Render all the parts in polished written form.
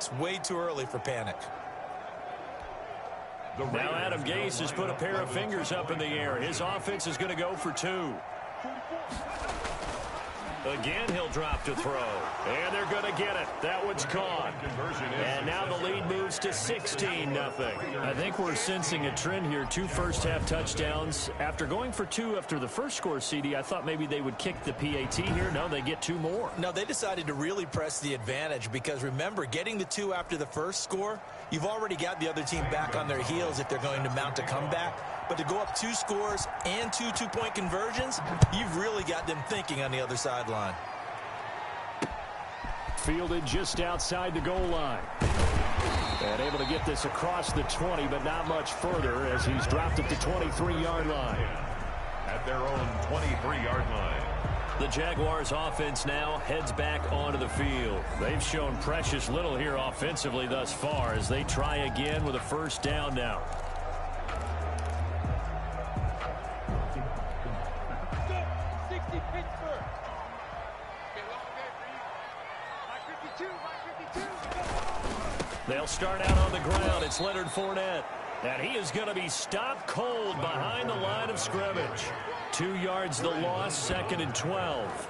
It's way too early for panic. Now Adam Gase has put a pair of fingers up in the air. His offense is going to go for 2. Again, he'll drop to throw. And they're going to get it. That one's caught. And now the lead moves to 16-0. I think we're sensing a trend here. 2 first-half touchdowns. After going for 2 after the first score, CD, I thought maybe they would kick the PAT here. No, they get 2 more. No, they decided to really press the advantage because, remember, getting the 2 after the first score, you've already got the other team back on their heels if they're going to mount a comeback. But to go up 2 scores and 2 two-point conversions, you've really got them thinking on the other sideline. Fielded just outside the goal line. And able to get this across the 20, but not much further as he's dropped at the 23-yard line. At their own 23-yard line. The Jaguars offense now heads back onto the field. They've shown precious little here offensively thus far as they try again with a first down now. They'll start out on the ground. It's Leonard Fournette. And he is going to be stopped cold behind the line of scrimmage. 2 yards the loss, 2nd and 12.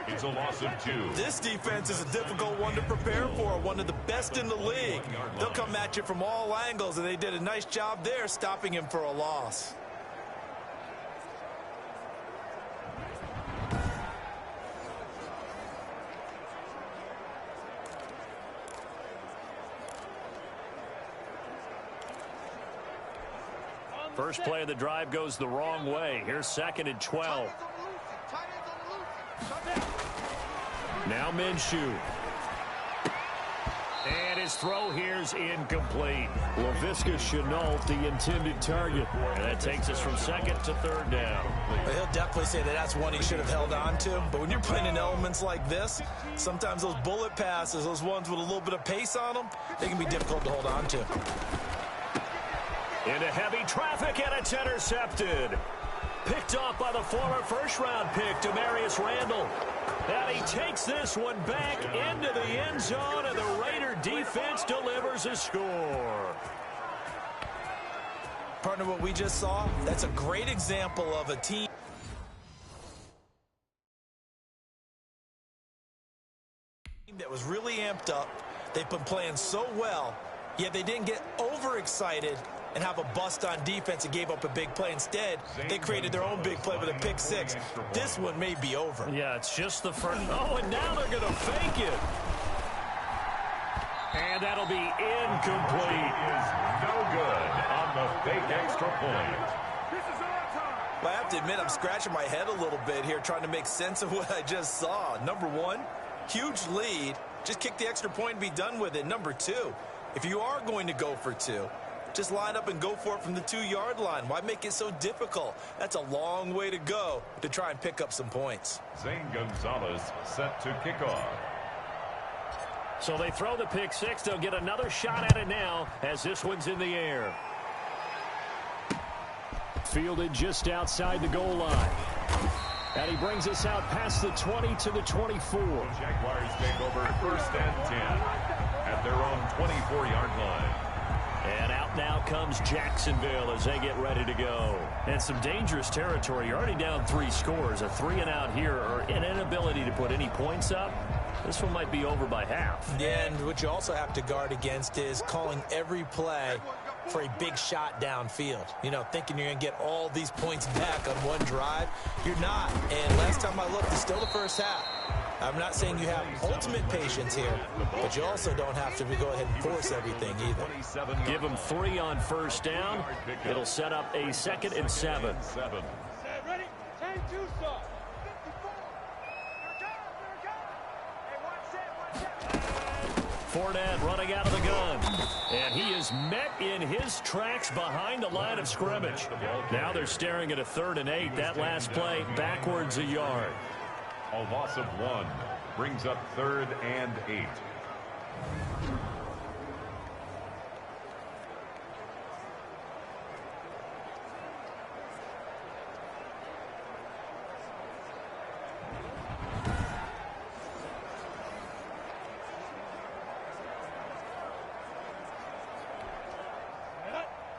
It's a loss of 2. This defense is a difficult one to prepare for, one of the best in the league. They'll come at you from all angles, and they did a nice job there stopping him for a loss. First play of the drive goes the wrong way. Here's 2nd and 12. Now Minshew. And his throw here's incomplete. Laviska Shenault, the intended target. And that takes us from 2nd to 3rd down. Well, he'll definitely say that that's one he should have held on to. But when you're playing in elements like this, sometimes those bullet passes, those ones with a little bit of pace on them, they can be difficult to hold on to. Into heavy traffic, and it's intercepted. Picked off by the former first-round pick, Demarius Randall. And he takes this one back into the end zone, and the Raider defense delivers a score. Partner, what we just saw, that's a great example of a team that was really amped up. They've been playing so well, yet they didn't get overexcited and have a bust on defense and gave up a big play. Instead, they created their own big play with a pick 6. This one may be over. Yeah, it's just the first. Oh, and now they're going to fake it. And that'll be incomplete. Is no good on the fake extra point. Well, I have to admit, I'm scratching my head a little bit here trying to make sense of what I just saw. Number 1, huge lead. Just kick the extra point and be done with it. Number 2, if you are going to go for 2, just line up and go for it from the 2-yard line. Why make it so difficult? That's a long way to go to try and pick up some points. Zane Gonzalez set to kick off. So they throw the pick 6. They'll get another shot at it now as this one's in the air. Fielded just outside the goal line. And he brings us out past the 20 to the 24. Jaguars take over 1st and 10 at their own 24-yard line. And out now comes Jacksonville as they get ready to go. And some dangerous territory. You're already down 3 scores. A 3-and-out here or an inability to put any points up. This one might be over by half. Yeah, and what you also have to guard against is calling every play for a big shot downfield. You know, thinking you're going to get all these points back on one drive. You're not. And last time I looked, it's still the first half. I'm not saying you have ultimate patience here, but you also don't have to go ahead and force everything either. Give them 3 on first down. It'll set up a 2nd and 7. Ready? 10-2 stop. Fournette running out of the gun. And he is met in his tracks behind the line of scrimmage. Now they're staring at a 3rd and 8. That last play backwards a yard. A loss of 1 brings up 3rd and 8.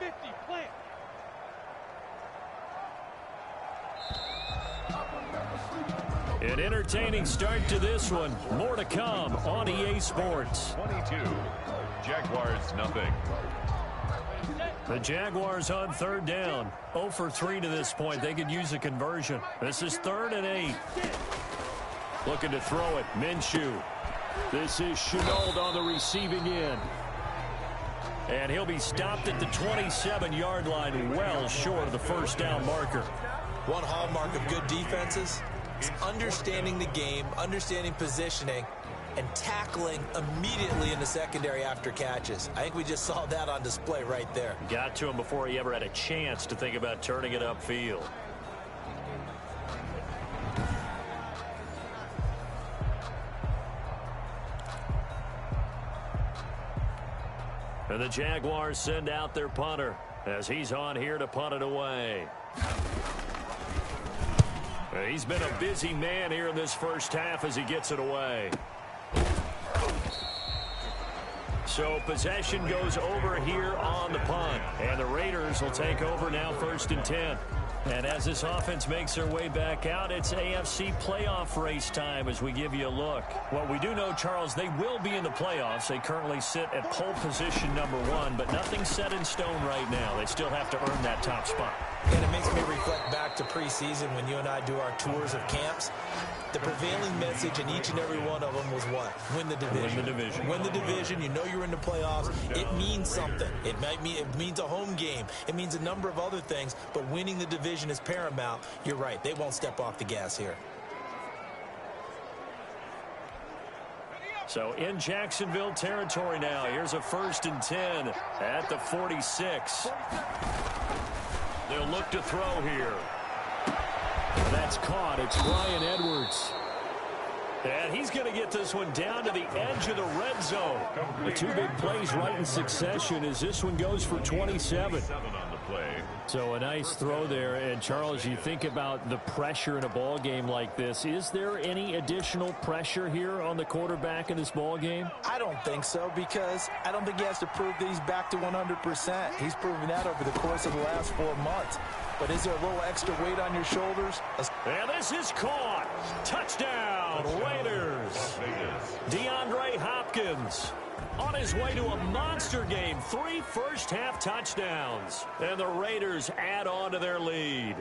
50, plant. An entertaining start to this one. More to come on EA Sports. 22. Jaguars, nothing. The Jaguars on 3rd down. 0 for 3 to this point. They could use a conversion. This is 3rd and 8. Looking to throw it. Minshew. This is Shenault on the receiving end. And he'll be stopped at the 27-yard line, well short of the first down marker. One hallmark of good defenses is understanding the game, understanding positioning, and tackling immediately in the secondary after catches. I think we just saw that on display right there. Got to him before he ever had a chance to think about turning it upfield. And the Jaguars send out their punter as he's on here to punt it away. He's been a busy man here in this first half as he gets it away. So possession goes over here on the punt. And the Raiders will take over now 1st and 10. And as this offense makes their way back out, it's AFC playoff race time as we give you a look. Well, we do know, Charles, they will be in the playoffs. They currently sit at pole position #1, but nothing's set in stone right now. They still have to earn that top spot. And it makes me reflect back to preseason when you and I do our tours of camps. The prevailing message in each and every one of them was what? Win the division. Win the division. Win the division. You know you're in the playoffs. It means something. It means a home game. It means a number of other things, but winning the division is paramount. You're right. They won't step off the gas here. So in Jacksonville territory now. Here's a 1st and 10 at the 46. They'll look to throw here. That's caught. It's Bryan Edwards. And he's going to get this one down to the edge of the red zone. The 2 big plays right in succession as this one goes for 27. So a nice throw there. And, Charles, you think about the pressure in a ball game like this. Is there any additional pressure here on the quarterback in this ball game? I don't think so, because I don't think he has to prove that he's back to 100%. He's proven that over the course of the last 4 months. But is there a little extra weight on your shoulders? And this is caught. Touchdown, Raiders. DeAndre Hopkins on his way to a monster game. 3 first-half touchdowns. And the Raiders add on to their lead.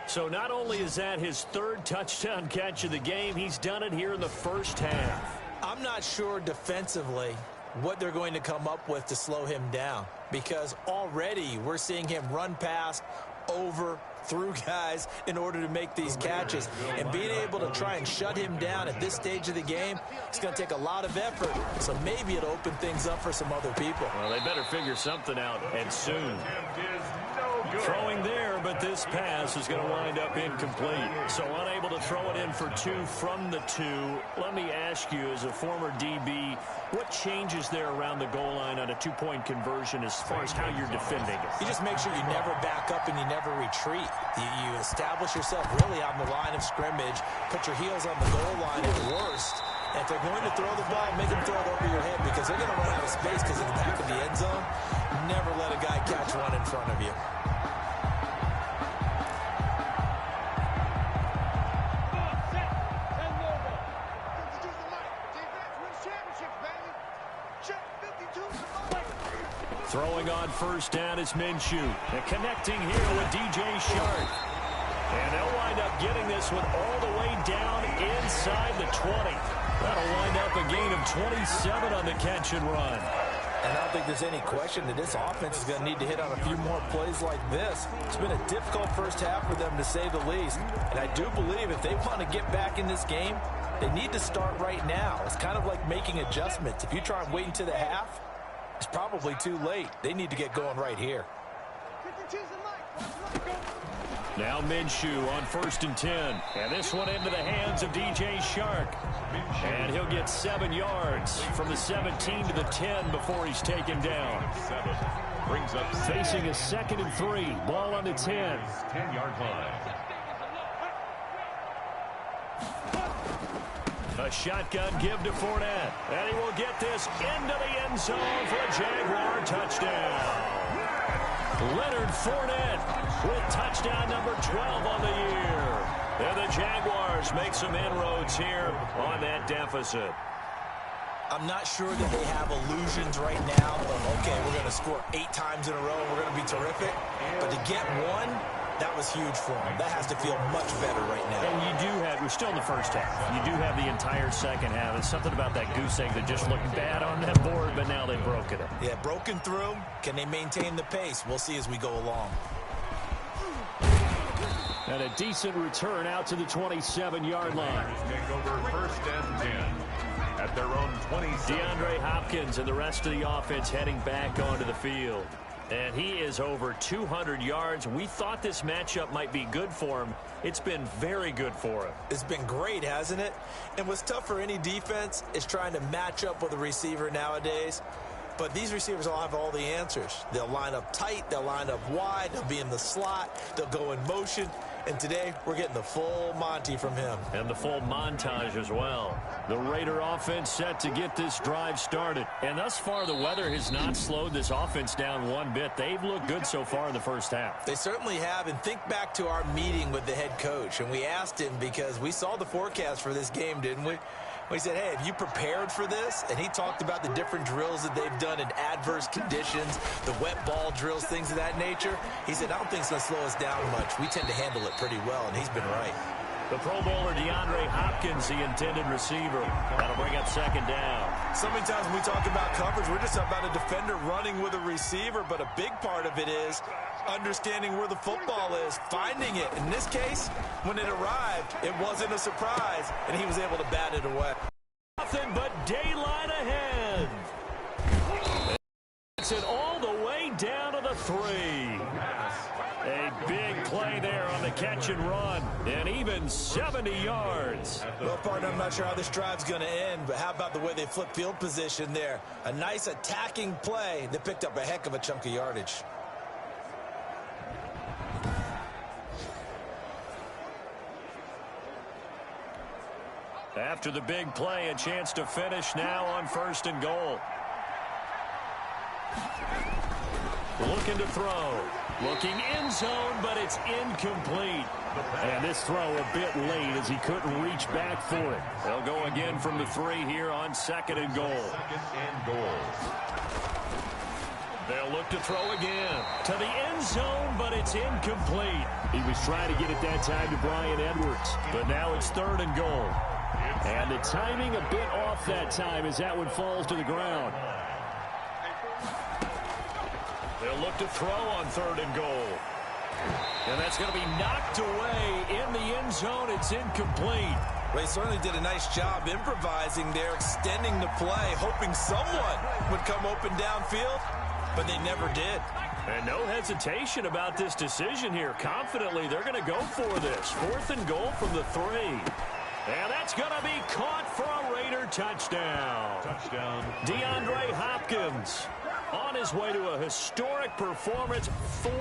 So not only is that his 3rd touchdown catch of the game, he's done it here in the first half. I'm not sure defensively what they're going to come up with to slow him down, because already we're seeing him run past, over, through guys in order to make these catches. And being able to try and shut him down at this stage of the game, it's going to take a lot of effort. So maybe it'll open things up for some other people. Well, they better figure something out, and soon. Throwing there, but this pass is going to wind up incomplete. So unable to throw it in for 2 from the 2. Let me ask you, as a former DB, what changes there around the goal line on a 2-point conversion as far as how you're defending it? You just make sure you never back up and you never retreat. You establish yourself really on the line of scrimmage, put your heels on the goal line at worst. And if they're going to throw the ball, make them throw it over your head, because they're going to run out of space because of the back of the end zone. Never let a guy catch one in front of you. Throwing on 1st down is Minshew. And connecting here with DJ Chark. And they'll wind up getting this one all the way down inside the 20. That'll wind up a gain of 27 on the catch and run. And I don't think there's any question that this offense is going to need to hit on a few more plays like this. It's been a difficult first half for them, to say the least. And I do believe if they want to get back in this game, they need to start right now. It's kind of like making adjustments. If you try and wait until the half, it's probably too late. They need to get going right here. Now Minshew on 1st and 10. And this one into the hands of DJ Chark. And he'll get 7 yards from the 17 to the 10 before he's taken down. Brings up facing a 2nd and 3. Ball on the 10. 10-yard line. A shotgun give to Fournette. And he will get this into the end zone for a Jaguar touchdown. Leonard Fournette with touchdown number 12 on the year. And the Jaguars make some inroads here on that deficit. I'm not sure that they have illusions right now of, okay, we're going to score 8 times in a row and we're going to be terrific. But to get one, that was huge for them. That has to feel much better right now. And you do have, we're still in the first half. You do have the entire second half. There's something about that goose egg that just looked bad on that board, but now they've broken it. Yeah, broken through. Can they maintain the pace? We'll see as we go along. And a decent return out to the 27-yard line. Take over first and 10 at their own 27. DeAndre Hopkins and the rest of the offense heading back onto the field. And he is over 200 yards. We thought this matchup might be good for him. It's been very good for him. It's been great, hasn't it? And what's tough for any defense is trying to match up with a receiver nowadays. But these receivers all have all the answers. They'll line up tight. They'll line up wide. They'll be in the slot. They'll go in motion. And today, we're getting the full Monty from him. And the full montage as well. The Raider offense set to get this drive started. And thus far, the weather has not slowed this offense down one bit. They've looked good so far in the first half. They certainly have. And think back to our meeting with the head coach. And we asked him because we saw the forecast for this game, didn't we? We said, hey, have you prepared for this? And he talked about the different drills that they've done in adverse conditions, the wet ball drills, things of that nature. He said, I don't think it's going to slow us down much. We tend to handle it pretty well, and he's been right. The Pro Bowler DeAndre Hopkins, the intended receiver. That'll bring up second down. So many times when we talk about coverage, we're just about a defender running with a receiver, but a big part of it is understanding where the football is, finding it. In this case, when it arrived, it wasn't a surprise, and he was able to bat it away. Nothing but daylight ahead. It's it all the way down to the 3. A big play there on the catch and run, and even 70 yards. Well, partner, I'm not sure how this drive's going to end, but how about the way they flip field position there? A nice attacking play that picked up a heck of a chunk of yardage. After the big play, a chance to finish now on 1st and goal. Looking to throw. Looking end zone, but it's incomplete. And this throw a bit late as he couldn't reach back for it. They'll go again from the 3 here on 2nd and goal. 2nd and goal. They'll look to throw again. To the end zone, but it's incomplete. He was trying to get it that time to Bryan Edwards. But now it's 3rd and goal. And the timing a bit off that time as that one falls to the ground. They'll look to throw on 3rd and goal. And that's going to be knocked away in the end zone. It's incomplete. Well, he certainly did a nice job improvising there, extending the play, hoping someone would come open downfield, but they never did. And no hesitation about this decision here. Confidently, they're going to go for this. 4th and goal from the 3. And that's going to be caught for a Raider touchdown. Touchdown. DeAndre Hopkins on his way to a historic performance, 4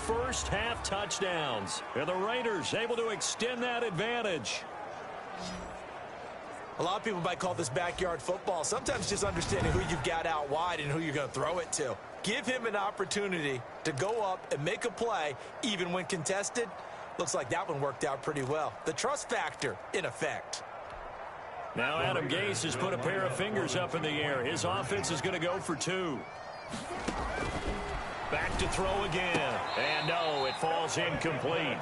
first-half touchdowns. And the Raiders able to extend that advantage. A lot of people might call this backyard football. Sometimes just understanding who you've got out wide and who you're going to throw it to. Give him an opportunity to go up and make a play, even when contested. Looks like that one worked out pretty well. The trust factor in effect. Now Adam Gase has put a pair of fingers up in the air. His offense is going to go for 2. Back to throw again. And no, it falls incomplete.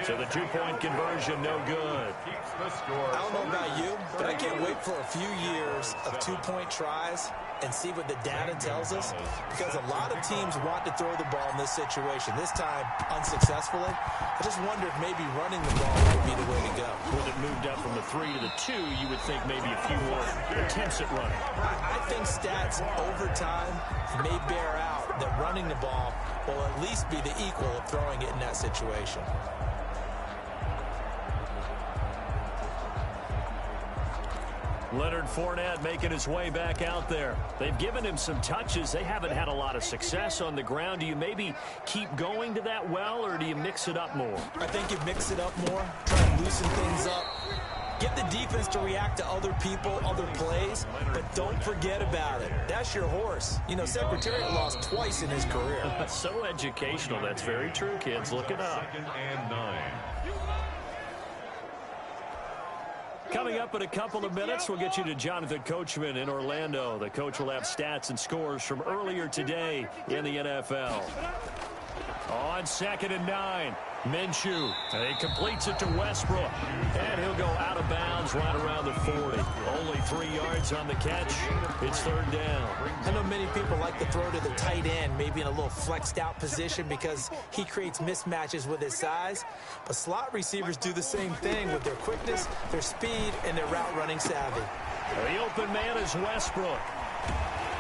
So the 2-point conversion, no good. I don't know about you, but I can't wait for a few years of 2-point tries and see what the data tells us, because a lot of teams want to throw the ball in this situation. This time, unsuccessfully. I just wonder if maybe running the ball might be the way to go. With it moved up from the 3 to the 2, you would think maybe a few more attempts at running. I think stats over time may bear out that running the ball will at least be the equal of throwing it in that situation. Leonard Fournette making his way back out there. They've given him some touches. They haven't had a lot of success on the ground. Do you maybe keep going to that well, or do you mix it up more? I think you mix it up more, try and loosen things up. Get the defense to react to other people, other plays, but don't forget about it. That's your horse. You know, Secretariat lost twice in his career. So educational. That's very true, kids. Look it up. 2nd and 9. Coming up in a couple of minutes, we'll get you to Jonathan Coachman in Orlando. The coach will have stats and scores from earlier today in the NFL. On 2nd and 9, Minshew. He completes it to Westbrook. And he'll go out of bounds right around the 40. Only 3 yards on the catch. It's 3rd down. I know many people like to throw to the tight end, maybe in a little flexed out position because he creates mismatches with his size. But slot receivers do the same thing with their quickness, their speed, and their route running savvy. The open man is Westbrook.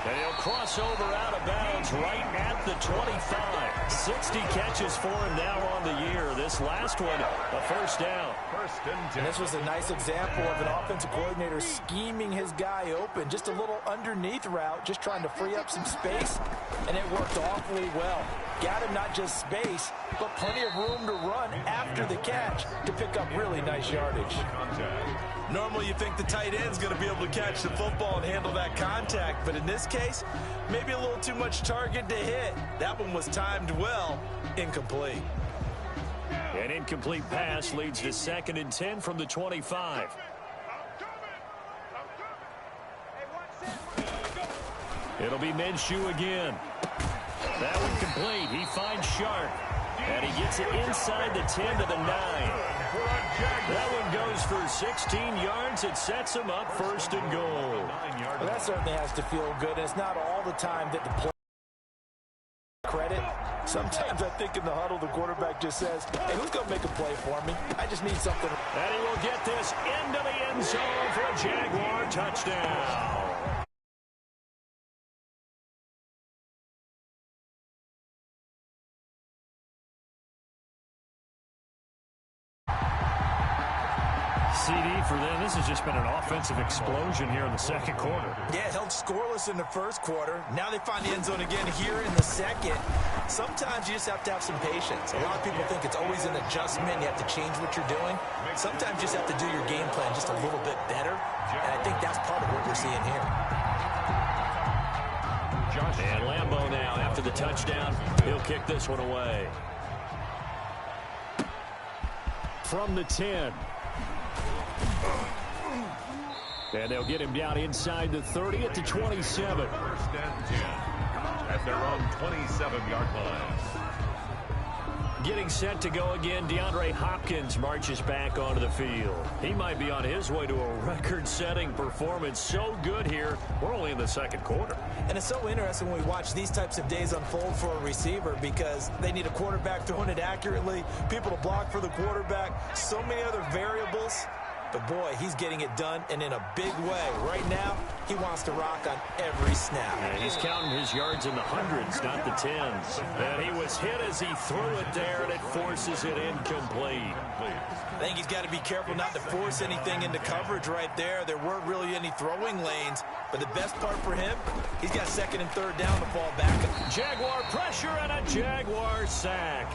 And he'll cross over out of bounds right at the 25. 60 catches for him now on the year. This last one, a 1st down. 1st and 10. And this was a nice example of an offensive coordinator scheming his guy open. Just a little underneath route, just trying to free up some space, and it worked awfully well. Got him not just space, but plenty of room to run after the catch to pick up really nice yardage. Normally you think the tight end's going to be able to catch the football and handle that contact, but in this case, maybe a little too much target to hit. That one was timed well, incomplete. An incomplete pass leads to 2nd and 10 from the 25. It'll be Minshew again. That one complete. He finds Sharp. And he gets it inside the 10 to the 9. That one goes for 16 yards. It sets him up 1st and goal. Well, that certainly has to feel good. And it's not all the time that the play credit. Sometimes I think in the huddle, the quarterback just says, hey, who's going to make a play for me? I just need something. And he will get this into the end zone for a Jaguar touchdown. CD for them. This has just been an offensive explosion here in the 2nd quarter. Yeah, held scoreless in the 1st quarter. Now they find the end zone again here in the 2nd. Sometimes you just have to have some patience. A lot of people think it's always an adjustment. You have to change what you're doing. Sometimes you just have to do your game plan just a little bit better. And I think that's part of what we're seeing here. And Lambeau now, after the touchdown, he'll kick this one away. From the 10. And they'll get him down inside the 30 at the 27. 1st and 10 at their own 27-yard line. Getting set to go again, DeAndre Hopkins marches back onto the field. He might be on his way to a record-setting performance. So good here. We're only in the 2nd quarter. And it's so interesting when we watch these types of days unfold for a receiver because they need a quarterback throwing it accurately, people to block for the quarterback, so many other variables. But, boy, he's getting it done, and in a big way. Right now, he wants to rock on every snap. And he's counting his yards in the hundreds, not the tens. And he was hit as he threw it there, and it forces it incomplete. I think he's got to be careful not to force anything into coverage right there. There weren't really any throwing lanes. But the best part for him, he's got 2nd and 3rd down to fall back. Jaguar pressure and a Jaguar sack.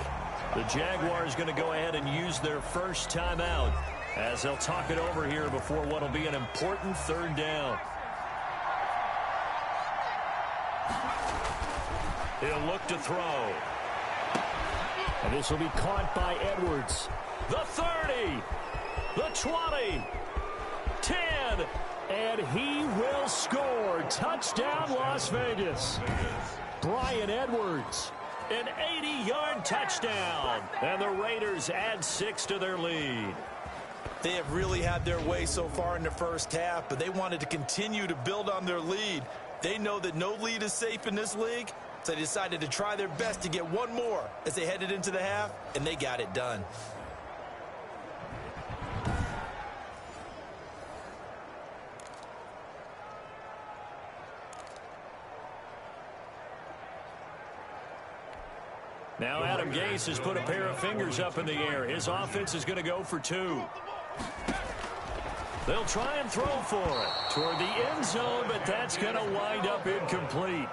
The Jaguars going to go ahead and use their first timeout as they'll talk it over here before what will be an important 3rd down. He'll look to throw. And this will be caught by Edwards. The 30, the 20, 10, and he will score. Touchdown, Las Vegas. Bryan Edwards, an 80-yard touchdown. And the Raiders add 6 to their lead. They have really had their way so far in the 1st half, but they wanted to continue to build on their lead. They know that no lead is safe in this league, so they decided to try their best to get one more as they headed into the half, and they got it done. Now Adam Gase has put a pair of fingers up in the air. His offense is going to go for 2. They'll try and throw for it toward the end zone, but that's going to wind up incomplete.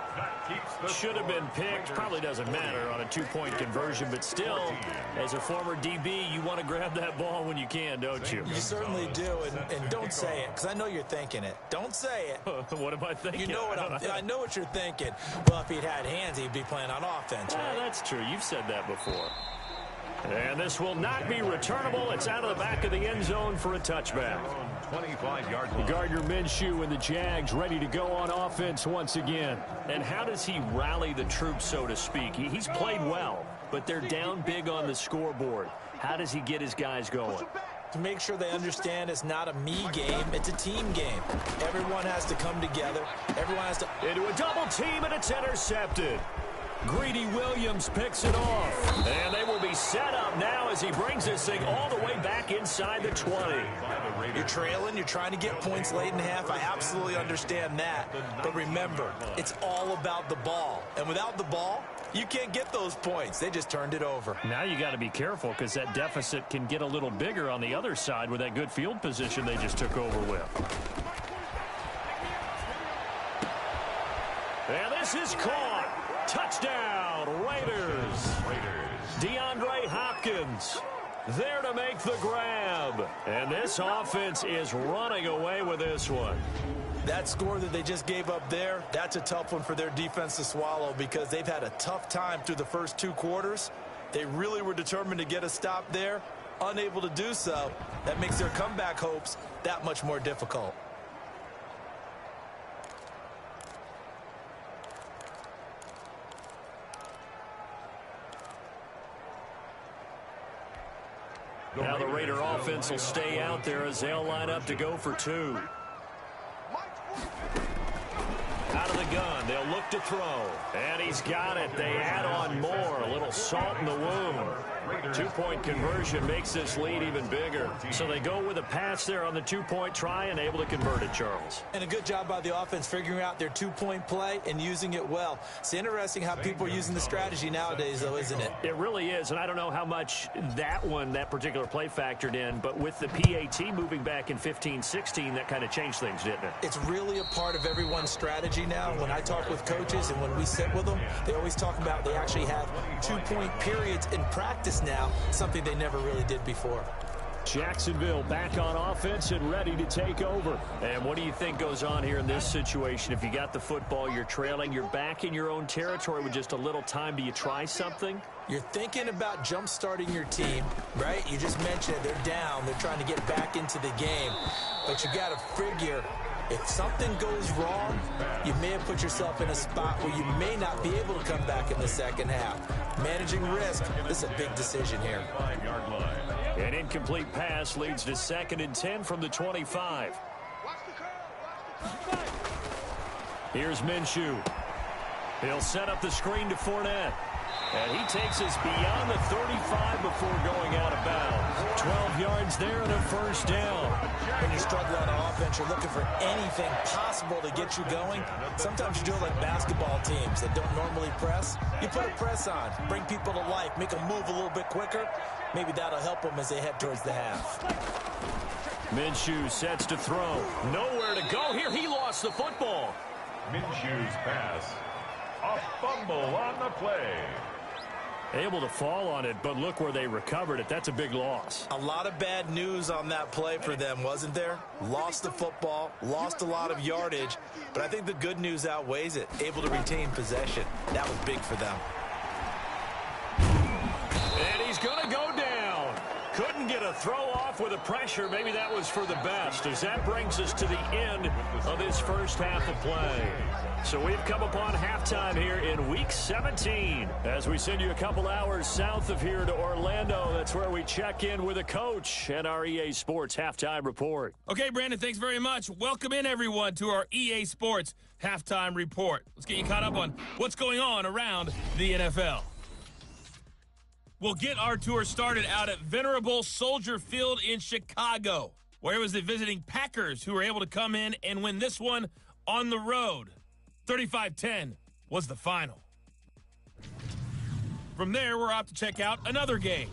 Should have been picked. Probably doesn't matter on a two-point conversion, but still, as a former DB, you want to grab that ball when you can, don't you? You certainly do, and don't say it, because I know you're thinking it. Don't say it. What am I thinking? You know I know what you're thinking. Well, if he'd had hands, he'd be playing on offense, right? That's true. You've said that before. And this will not be returnable. It's out of the back of the end zone for a touchback. 25-yard line. Gardner Minshew and the Jags ready to go on offense once again. And how does he rally the troops, so to speak? He's played well, but they're down big on the scoreboard. How does he get his guys going? To make sure they understand it's not a me game, it's a team game. Everyone has to come together. Everyone has to... Into a double team, and it's intercepted. Greedy Williams picks it off. And they will be set up now as he brings this thing all the way back inside the 20. You're trailing, you're trying to get points late in half. I absolutely understand that. But remember, it's all about the ball. And without the ball, you can't get those points. They just turned it over. Now you got to be careful because that deficit can get a little bigger on the other side with that good field position they just took over with. And this is caught. Touchdown, Raiders. DeAndre Hopkins there to make the grab. And this offense is running away with this one. That score that they just gave up there, that's a tough one for their defense to swallow because they've had a tough time through the first two quarters. They really were determined to get a stop there, unable to do so. That makes their comeback hopes that much more difficult. Now the Raider offense will stay out there as they'll line up to go for two. Out of the gun, they'll look to throw. And he's got it. They add on more. A little salt in the wound. Two-point conversion makes this lead even bigger. So they go with a pass there on the two-point try and able to convert it, Charles. And a good job by the offense figuring out their two-point play and using it well. It's interesting how people are using the strategy nowadays, though, isn't it? It really is, and I don't know how much that particular play factored in, but with the PAT moving back in 15-16, that kind of changed things, didn't it? It's really a part of everyone's strategy now. When I talk with coaches and when we sit with them, they always talk about they actually have two-point periods in practice now, something they never really did before. Jacksonville back on offense and ready to take over. And what do you think goes on here in this situation? If you got the football, you're trailing, you're back in your own territory with just a little time. Do you try something? You're thinking about jump-starting your team, right? You just mentioned it. They're down. They're trying to get back into the game. But you got to figure, if something goes wrong, you may have put yourself in a spot where you may not be able to come back in the second half. Managing risk, this is a big decision here. An incomplete pass leads to 2nd and 10 from the 25. Here's Minshew. He'll set up the screen to Fournette. And he takes us beyond the 35 before going out of bounds. 12 yards there and a first down. When you struggle on offense, you're looking for anything possible to get you going. Sometimes you do it like basketball teams that don't normally press. You put a press on, bring people to life, make them move a little bit quicker. Maybe that'll help them as they head towards the half. Minshew sets to throw. Nowhere to go here. He lost the football. Minshew's pass. A fumble on the play. Able to fall on it, but look where they recovered it. That's a big loss. A lot of bad news on that play for them, wasn't there? Lost the football, lost a lot of yardage, but I think the good news outweighs it. Able to retain possession. That was big for them. And he's going to go down. Couldn't get a throw off with the pressure. Maybe that was for the best, as that brings us to the end of this first half of play. So we've come upon halftime here in Week 17 as we send you a couple hours south of here to Orlando. That's where we check in with a coach and our EA Sports Halftime Report. Okay, Brandon, thanks very much. Welcome in, everyone, to our EA Sports Halftime Report. Let's get you caught up on what's going on around the NFL. We'll get our tour started out at Venerable Soldier Field in Chicago, where it was the visiting Packers who were able to come in and win this one on the road. 35-10 was the final. From there, we're off to check out another game.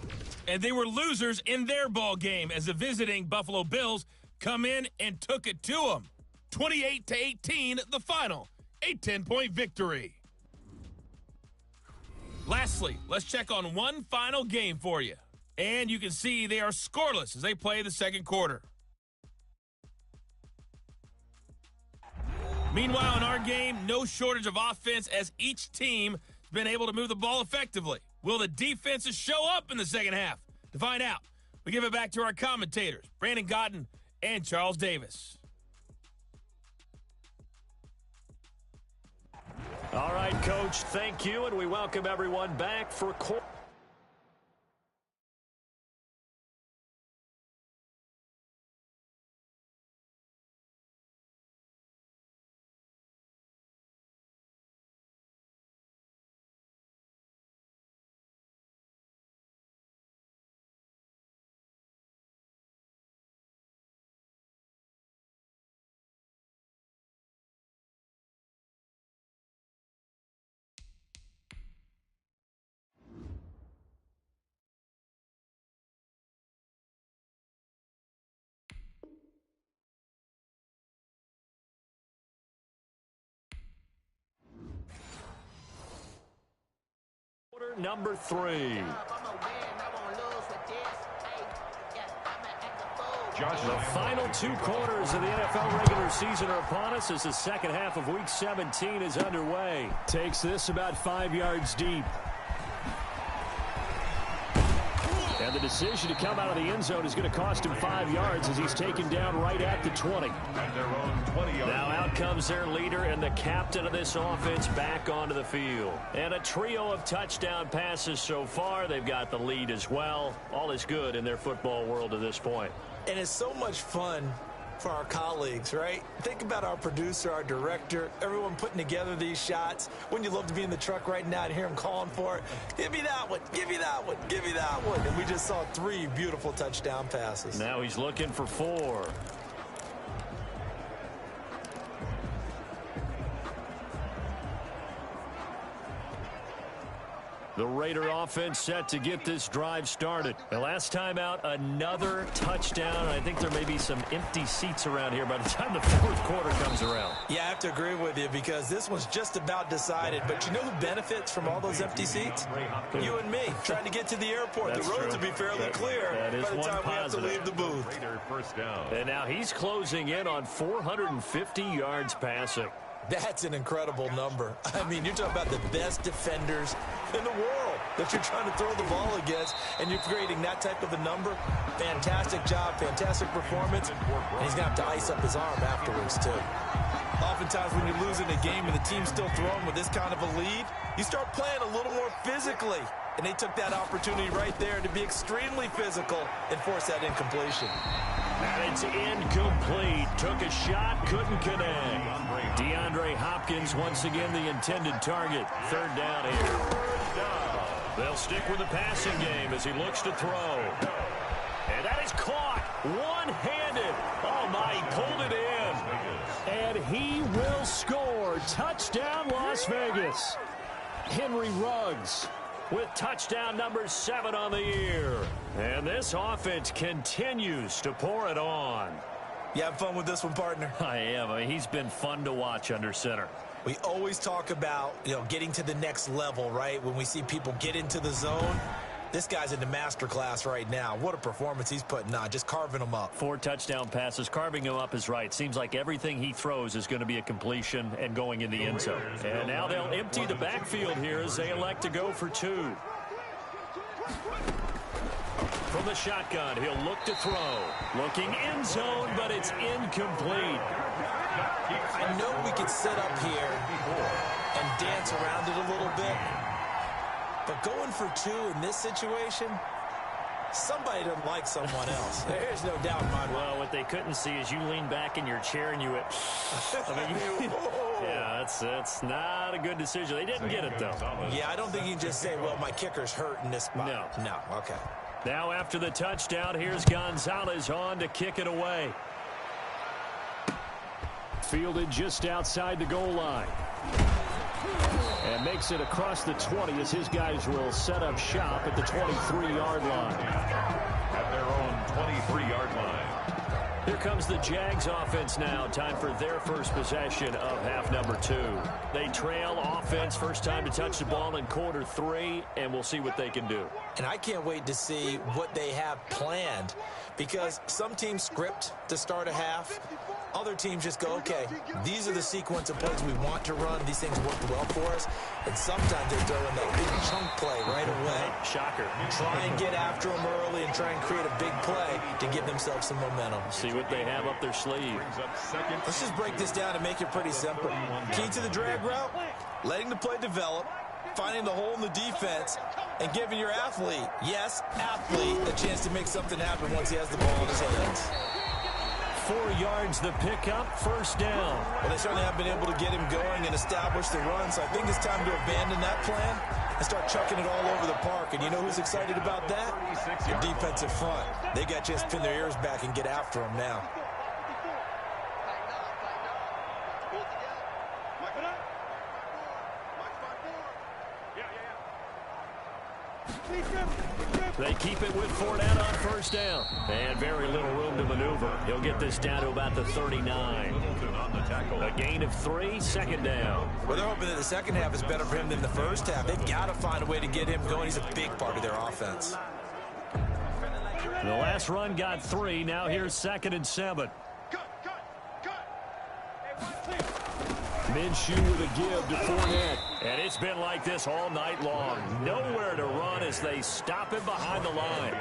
And they were losers in their ball game as the visiting Buffalo Bills come in and took it to them. 28-18, the final. A 10-point victory. Lastly, let's check on one final game for you. And you can see they are scoreless as they play the second quarter. Meanwhile, in our game, no shortage of offense as each team has been able to move the ball effectively. Will the defenses show up in the second half? To find out, we give it back to our commentators, Brandon Gaudin and Charles Davis. All right, Coach, thank you, and we welcome everyone back for quarter number 3. The final 2 quarters of the NFL regular season are upon us as the second half of Week 17 is underway. Takes this about 5 yards deep. And the decision to come out of the end zone is going to cost him 5 yards as he's taken down right at the 20. At their own 20-yard Now out comes their leader and the captain of this offense back onto the field. And a trio of touchdown passes so far. They've got the lead as well. All is good in their football world at this point. And it's so much fun for our colleagues, right? Think about our producer, our director, everyone putting together these shots. Wouldn't you love to be in the truck right now and hear him calling for it? Give me that one, give me that one, give me that one. And we just saw 3 beautiful touchdown passes. Now he's looking for 4. The Raider offense set to get this drive started. The last time out, another touchdown. I think there may be some empty seats around here by the time the fourth quarter comes around. Yeah, I have to agree with you because this one's just about decided. But you know who benefits from all those empty seats? You and me, trying to get to the airport. That's the roads true. will be fairly clear that is by the one time we have to positive. leave the booth. Raider first down. And now he's closing in on 450 yards passing. That's an incredible number. I mean, you're talking about the best defenders in the world that you're trying to throw the ball against, and you're creating that type of a number. Fantastic job, fantastic performance, and he's going to have to ice up his arm afterwards, too. Oftentimes when you're losing a game and the team's still throwing with this kind of a lead, you start playing a little more physically. And they took that opportunity right there to be extremely physical and force that incompletion. And it's incomplete. Took a shot, couldn't connect. DeAndre Hopkins once again the intended target. Third down here. They'll stick with the passing game as he looks to throw. And that is caught one-handed. Oh, my, he pulled it in. And he will score. Touchdown, Las Vegas. Henry Ruggs with touchdown number 7 on the year. And this offense continues to pour it on. You have fun with this one, partner? I am. I mean, he's been fun to watch under center. We always talk about, getting to the next level, right? When we see people get into the zone, this guy's in the master class right now. What a performance he's putting on, just carving them up. 4 touchdown passes. Carving him up is right. Seems like everything he throws is going to be a completion and going in the end zone. And now they'll empty the backfield here as they elect to go for 2. From the shotgun, he'll look to throw. Looking end zone, but it's incomplete. I know we could sit up here and dance around it a little bit, but going for 2 in this situation, somebody doesn't like someone else. There's no doubt in my mind. Well, what they couldn't see is you lean back in your chair and you went, yeah, that's not a good decision. They didn't get it, though. Yeah, I don't think you can just say, well, my kicker's hurt in this spot. No, okay. Now after the touchdown, here's Gonzalez on to kick it away. Fielded just outside the goal line. And makes it across the 20 as his guys will set up shop at the 23-yard line. At their own 23-yard line. Here comes the Jags offense now. Time for their first possession of half number 2. They trail offense, first time to touch the ball in quarter 3, and we'll see what they can do. And I can't wait to see what they have planned, because some teams script to start a half. Other teams just go, okay, these are the sequence of plays we want to run. These things worked well for us. And sometimes they throw in that big chunk play right away. Shocker. Try and get after them early and try and create a big play to give themselves some momentum. See what they have up their sleeve. Let's just break this down and make it pretty simple. Key to the drag route, letting the play develop, finding the hole in the defense, and giving your athlete, yes, athlete, a chance to make something happen once he has the ball in his hands. 4 yards the pickup, first down. Well, they certainly have been able to get him going and establish the run, so I think it's time to abandon that plan and start chucking it all over the park. And you know who's excited about that? Your defensive front. They got a chance to pin their ears back and get after him now. They keep it with Fournette on first down. And very little room to maneuver. He'll get this down to about the 39. A gain of 3, second down. Well, they're hoping that the second half is better for him than the first half. They've got to find a way to get him going. He's a big part of their offense. The last run got 3. Now here's 2nd and 7. Minshew with a give to Fournette. And it's been like this all night long. Nowhere to run as they stop him behind the line.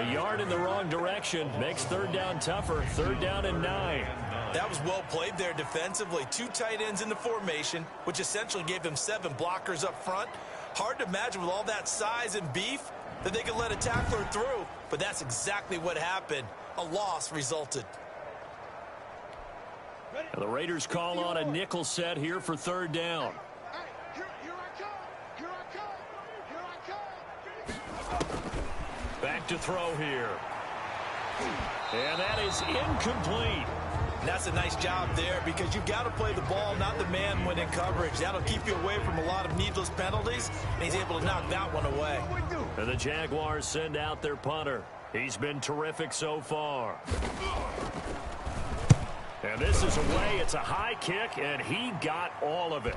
A yard in the wrong direction makes third down tougher. 3rd down and 9. That was well played there defensively. 2 tight ends in the formation, which essentially gave them 7 blockers up front. Hard to imagine with all that size and beef that they could let a tackler through. But that's exactly what happened. A loss resulted. The Raiders call on a nickel set here for 3rd down. Back to throw here. And that is incomplete. And that's a nice job there, because you've got to play the ball, not the man when in coverage. That'll keep you away from a lot of needless penalties, and he's able to knock that one away. And the Jaguars send out their punter. He's been terrific so far. And this is away. It's a high kick, and he got all of it.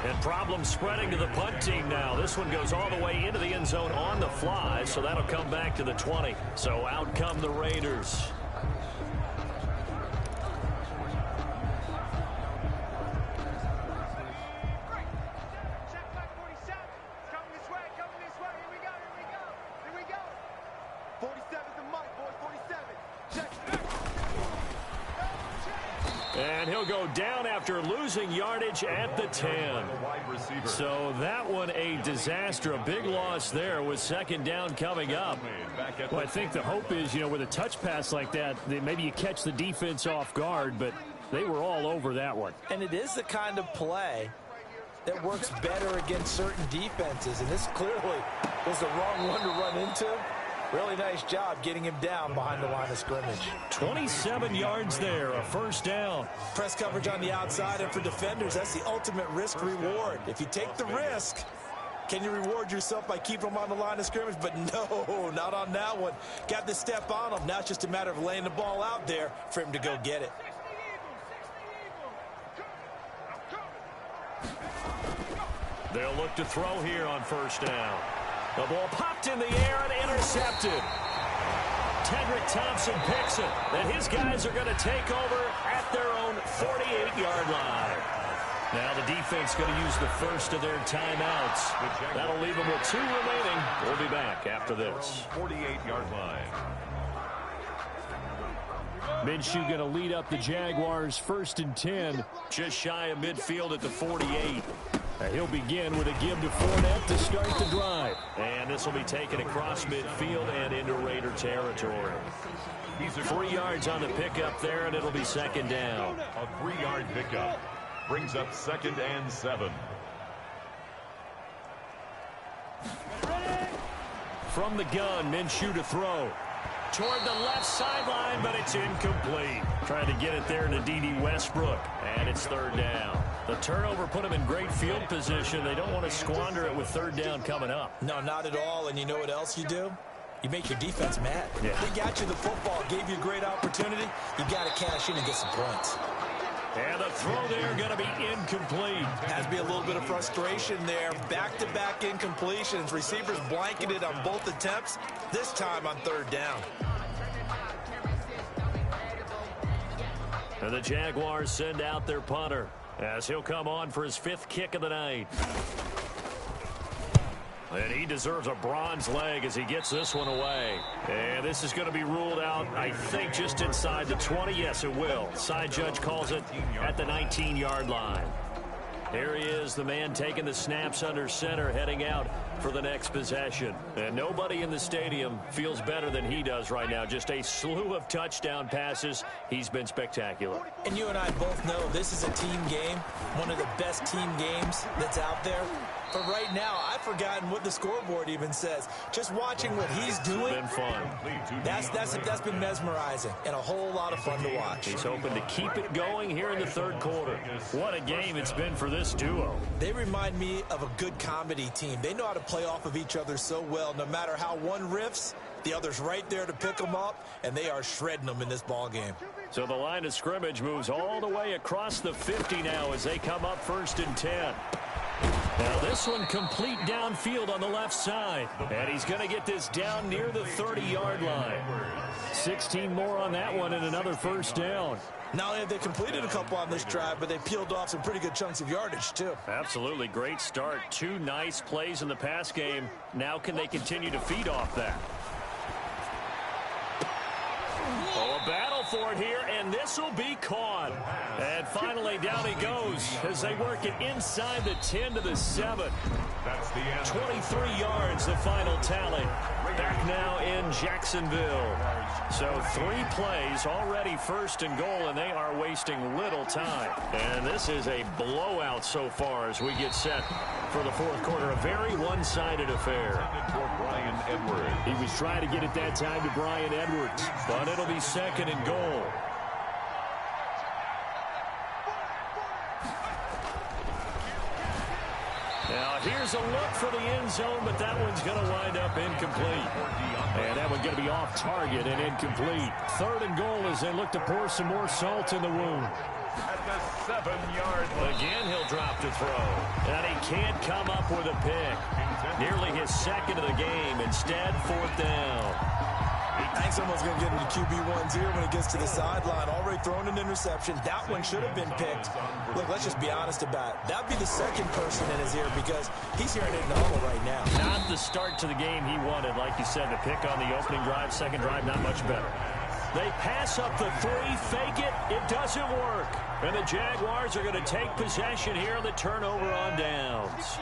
And problems spreading to the punt team now. This one goes all the way into the end zone on the fly, so that'll come back to the 20. So out come the Raiders. And he'll go down after losing yardage at the 10. So that one a disaster. A big loss there with 2nd down coming up. Well, I think the hope is, with a touch pass like that, maybe you catch the defense off guard, but they were all over that one. And it is the kind of play that works better against certain defenses. And this clearly was the wrong one to run into. Really nice job getting him down behind the line of scrimmage. 27 yards there, a first down. Press coverage on the outside, and for defenders, that's the ultimate risk-reward. If you take the risk, can you reward yourself by keeping them on the line of scrimmage? But no, not on that one. Got the step on him. Now it's just a matter of laying the ball out there for him to go get it. They'll look to throw here on first down. The ball popped in the air and intercepted. Tedrick Thompson picks it. And his guys are going to take over at their own 48-yard line. Now the defense going to use the first of their timeouts. That'll leave them with 2 remaining. We'll be back after this. 48-yard line. Minshew going to lead up the Jaguars 1st and 10. Just shy of midfield at the 48. He'll begin with a give to Fournette to start the drive. And this will be taken across midfield and into Raider territory. 3 yards on the pickup there, and it'll be 2nd down. A 3-yard pickup brings up 2nd and 7. From the gun, Minshew to throw. Toward the left sideline, but it's incomplete. Trying to get it there to D.D. Westbrook, and it's 3rd down. The turnover put them in great field position. They don't want to squander it with 3rd down coming up. No, not at all. And you know what else you do? You make your defense mad. Yeah. They got you the football, gave you a great opportunity. You got to cash in and get some points. And the throw there going to be incomplete. Has to be a little bit of frustration there. Back-to-back incompletions. Receivers blanketed on both attempts, this time on third down. And the Jaguars send out their punter as he'll come on for his 5th kick of the night. And he deserves a bronze leg as he gets this one away. And this is going to be ruled out, I think, just inside the 20. Yes, it will. Side judge calls it at the 19-yard line. Here he is, the man taking the snaps under center, heading out for the next possession. And nobody in the stadium feels better than he does right now. Just a slew of touchdown passes. He's been spectacular. And you and I both know this is a team game, one of the best team games that's out there. But right now, I've forgotten what the scoreboard even says. Just watching what he's doing, It's been fun. that's been mesmerizing and a whole lot of fun to watch. He's hoping to keep it going here in the third quarter. What a game it's been for this duo. They remind me of a good comedy team. They know how to play off of each other so well. No matter how one riffs, the other's right there to pick them up, and they are shredding them in this ball game. So the line of scrimmage moves all the way across the 50 now as they come up 1st and 10. Now this one complete downfield on the left side. And he's going to get this down near the 30-yard line. 16 more on that one and another first down. Not only have they completed a couple on this drive, but they peeled off some pretty good chunks of yardage, too. Absolutely great start. 2 nice plays in the pass game. Now can they continue to feed off that? Oh, a battle for it here, and this will be caught. And finally, down he goes as they work it inside the 10 to the 7. That's the end. 23 yards, the final tally. Back now in Jacksonville. So 3 plays, already 1st and goal, and they are wasting little time. And this is a blowout so far as we get set for the 4th quarter. A very one-sided affair. For Bryan Edwards. He was trying to get it that time to Bryan Edwards, but it'll be 2nd and goal. Now here's a look for the end zone, but that one's going to wind up incomplete. And that one's going to be off target and incomplete. 3rd and goal as they look to pour some more salt in the wound. At the 7-yard line. Again, he'll drop to throw. And he can't come up with a pick. Nearly his 2nd of the game. Instead, 4th down. I think someone's going to get into QB1s here when it gets to the sideline. Already thrown an interception. That one should have been picked. Look, let's just be honest about it. That'd be the 2nd person in his ear because he's hearing it in the huddle right now. Not the start to the game he wanted. Like you said, the pick on the opening drive, 2nd drive, not much better. They pass up the 3, fake it. It doesn't work. And the Jaguars are going to take possession here on the turnover on downs.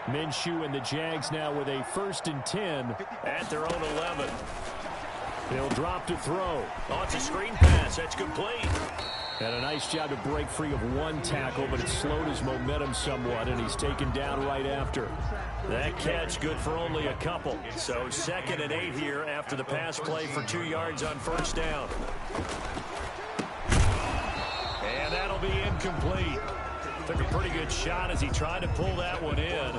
Minshew and the Jags now with a 1st and 10 at their own 11. They'll drop to throw. Oh, it's a screen pass. That's complete. And a nice job to break free of 1 tackle, but it slowed his momentum somewhat, and he's taken down right after. That catch good for only a couple. So 2nd and 8 here after the pass play for 2 yards on 1st down. And that'll be incomplete. Took a pretty good shot as he tried to pull that one in.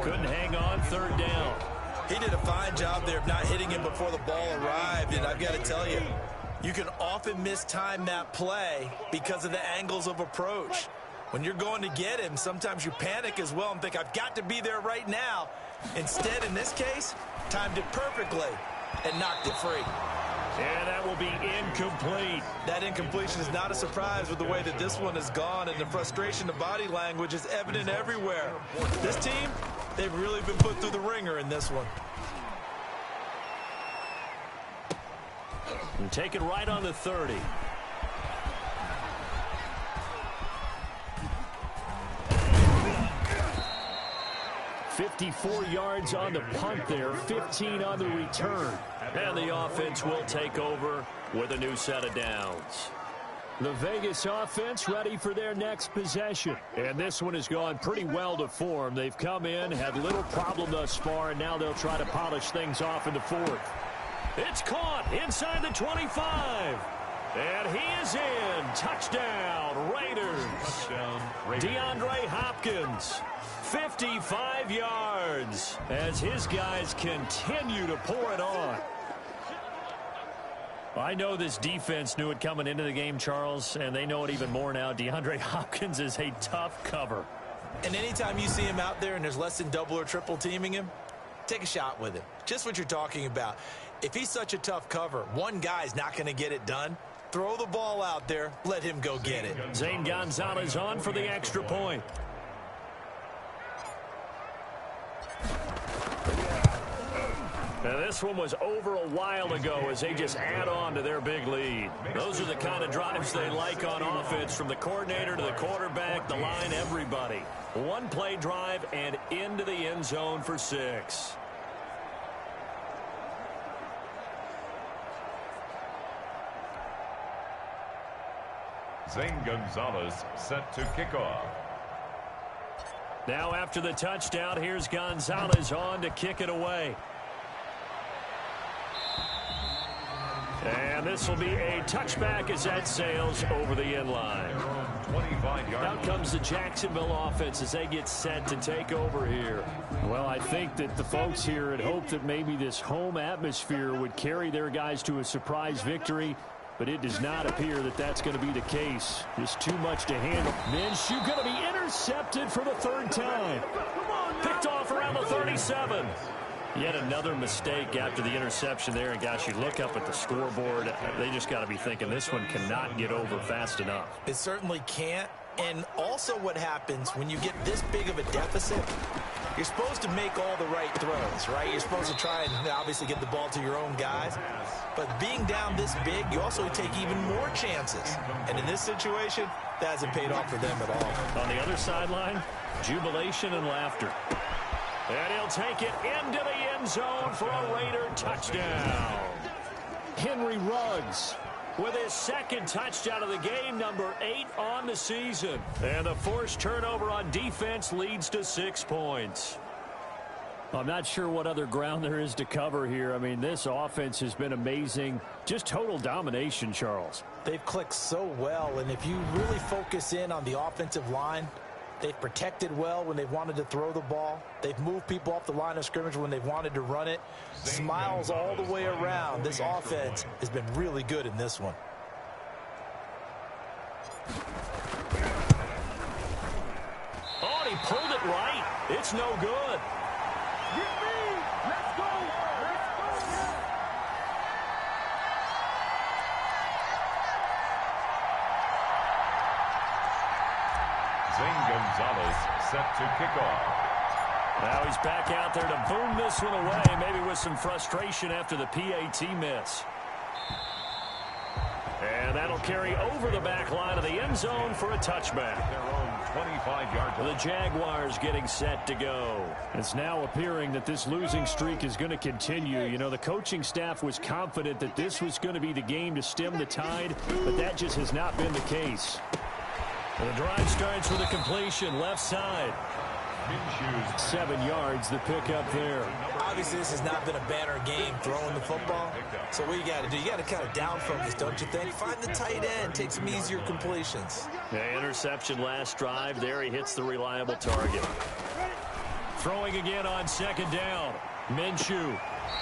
Couldn't hang on, 3rd down. He did a fine job there of not hitting him before the ball arrived, and I've got to tell you, you can often mistime that play because of the angles of approach. When you're going to get him, sometimes you panic as well and think, I've got to be there right now. Instead, in this case, timed it perfectly and knocked it free. And that will be incomplete. That incompletion is not a surprise with the way that this one has gone, and the frustration of body language is evident everywhere. This team, they've really been put through the ringer in this one. And take it right on the 30. $54 yards on the punt there, 15 on the return. And the offense will take over with a new set of downs. The Vegas offense ready for their next possession. And this one has gone pretty well to form. They've come in, had little problem thus far, and now they'll try to polish things off in the 4th. It's caught inside the 25. And he is in. Touchdown, Raiders. Touchdown, Raiders. DeAndre Hopkins. 55 yards as his guys continue to pour it on. I know this defense knew it coming into the game, Charles, and they know it even more now. DeAndre Hopkins is a tough cover. And anytime you see him out there and there's less than double or triple teaming him, take a shot with him. Just what you're talking about. If he's such a tough cover, one guy's not going to get it done. Throw the ball out there. Let him go get it. Zane Gonzalez on for the extra point. Now this one was over a while ago as they just add on to their big lead. Those are the kind of drives they like on offense, from the coordinator to the quarterback, the line, everybody. One play drive and into the end zone for 6. Zane Gonzalez set to kick off. Now after the touchdown, here's Gonzalez on to kick it away. And this will be a touchback as that sails over the end line. 25-yard. Out comes the Jacksonville offense as they get set to take over here. Well, I think that the folks here had hoped that maybe this home atmosphere would carry their guys to a surprise victory, but it does not appear that that's going to be the case. Just too much to handle. Minshew going to be intercepted for the 3rd time. Picked off around the 37. Yet another mistake after the interception there. And, gosh, you look up at the scoreboard, they just got to be thinking this one cannot get over fast enough. It certainly can't. And also what happens when you get this big of a deficit, you're supposed to make all the right throws, right? You're supposed to try and obviously get the ball to your own guys. But being down this big, you also take even more chances. And in this situation, that hasn't paid off for them at all. On the other sideline, jubilation and laughter. And he'll take it into the end zone for a Raider touchdown. Henry Ruggs with his 2nd touchdown of the game, number 8 on the season. And the forced turnover on defense leads to 6 points. I'm not sure what other ground there is to cover here. I mean, this offense has been amazing. Just total domination, Charles. They've clicked so well, and if you really focus in on the offensive line, they've protected well when they've wanted to throw the ball. They've moved people off the line of scrimmage when they've wanted to run it. Smiles all the way around. This offense has been really good in this one. Oh, and he pulled it right. It's no good. Let's go! Zane Gonzalez set to kick off. Now he's back out there to boom this one away, maybe with some frustration after the PAT miss. And that'll carry over the back line of the end zone for a touchback. Their own 25-yard line. The Jaguars getting set to go. It's now appearing that this losing streak is going to continue. You know, the coaching staff was confident that this was going to be the game to stem the tide, but that just has not been the case. And the drive starts with a completion, left side. 7 yards, the pickup there. Obviously, this has not been a banner game throwing the football. So what you got to do, you got to kind of down focus, don't you think? Find the tight end, take some easier completions. Yeah, interception last drive. There he hits the reliable target. Throwing again on 2nd down. Minshew.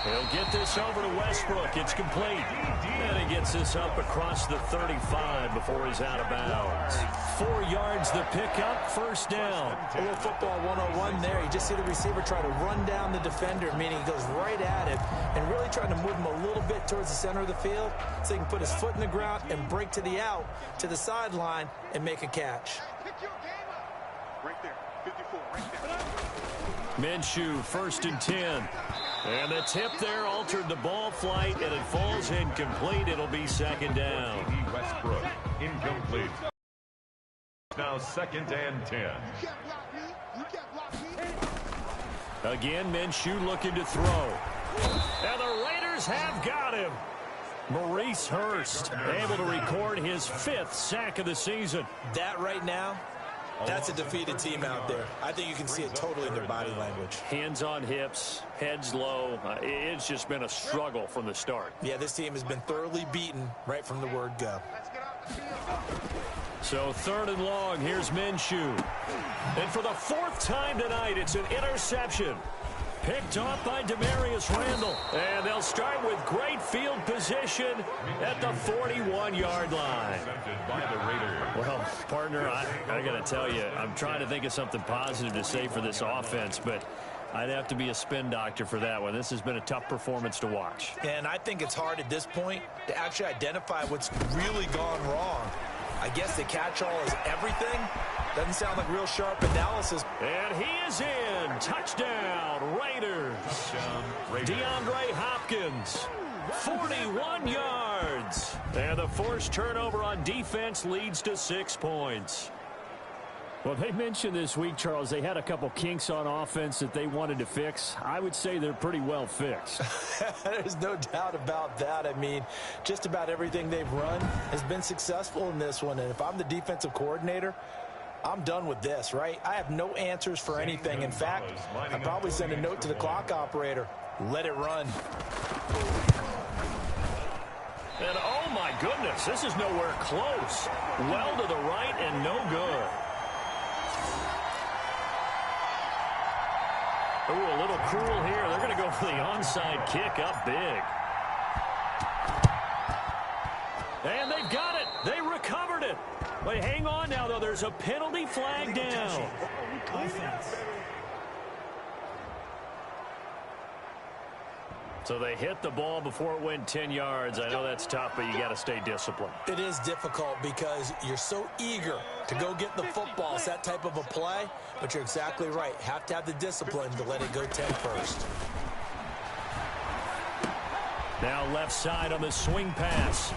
He'll get this over to Westbrook. It's complete. And he gets this up across the 35 before he's out of bounds. 4 yards the pickup, 1st down. A little football 101 there. You just see the receiver try to run down the defender, meaning he goes right at him and really trying to move him a little bit towards the center of the field so he can put his foot in the ground and break to the out, to the sideline, and make a catch. Right there, 54, right there. Minshew, 1st and 10. And the tip there altered the ball flight, and it falls incomplete. It'll be 2nd down. Westbrook, incomplete. Now 2nd and 10. Again, Minshew looking to throw. And the Raiders have got him. Maurice Hurst able to record his 5th sack of the season. That right now, that's a defeated team out there. I think you can see it totally in their body language. Hands on hips, heads low. It's just been a struggle from the start. Yeah, this team has been thoroughly beaten right from the word go. So 3rd and long, here's Minshew. And for the 4th time tonight, it's an interception. Picked off by Demarius Randall. And they'll start with great field position at the 41-yard line. Well, partner, I got to tell you, I'm trying to think of something positive to say for this offense, but I'd have to be a spin doctor for that one. This has been a tough performance to watch. And I think it's hard at this point to actually identify what's really gone wrong. I guess the catch-all is everything. Doesn't sound like real sharp analysis. And he is in. Touchdown, Raiders. DeAndre Hopkins, 41 yards. And the forced turnover on defense leads to 6 points. Well, they mentioned this week, Charles, they had a couple kinks on offense that they wanted to fix. I would say they're pretty well fixed. There's no doubt about that. I mean, just about everything they've run has been successful in this one. And if I'm the defensive coordinator, I'm done with this, right? I have no answers for anything. In fact, I'd probably send a note to the clock operator. Let it run. And oh my goodness, this is nowhere close. Well to the right and no good. Ooh, a little cruel here. They're going to go for the onside kick up big. And they've got it. They recovered it. But hang on now, though. There's a penalty flag down. So they hit the ball before it went 10 yards. I know that's tough, but you got to stay disciplined. It is difficult because you're so eager to go get the football. It's that type of a play, but you're exactly right. Have to have the discipline to let it go 10 first. Now left side on the swing pass.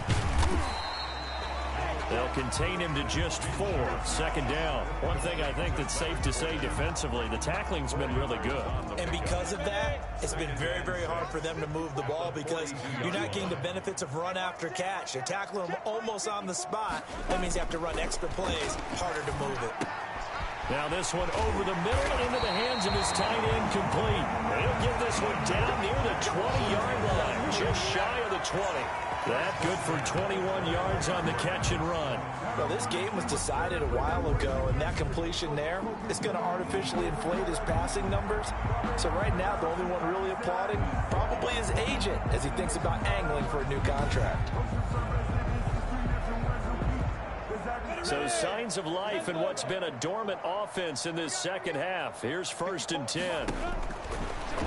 They'll contain him to just 4. 2nd down. One thing I think that's safe to say defensively, the tackling's been really good. And because of that, it's been very, very hard for them to move the ball because you're not getting the benefits of run after catch. They're tackling them almost on the spot. That means you have to run extra plays, harder to move it. Now this one over the middle and into the hands of his tight end complete. He'll get this one down near the 20-yard line, just shy of the 20. That good for 21 yards on the catch and run. Well, this game was decided a while ago, and that completion there is going to artificially inflate his passing numbers. So right now, the only one really applauding probably his agent as he thinks about angling for a new contract. So signs of life in what's been a dormant offense in this second half. Here's 1st and 10.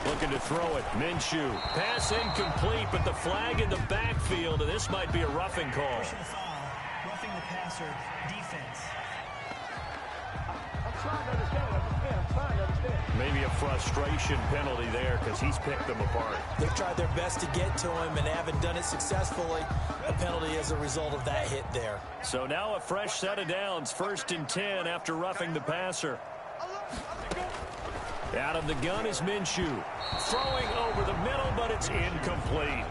Looking to throw it. Minshew. Pass incomplete, but the flag in the backfield, and this might be a roughing call. Roughing the passer, defense. Maybe a frustration penalty there because he's picked them apart. They've tried their best to get to him and haven't done it successfully. A penalty as a result of that hit there. So now a fresh set of downs. 1st and 10 after roughing the passer. Out of the gun is Minshew. Throwing over the middle, but it's incomplete.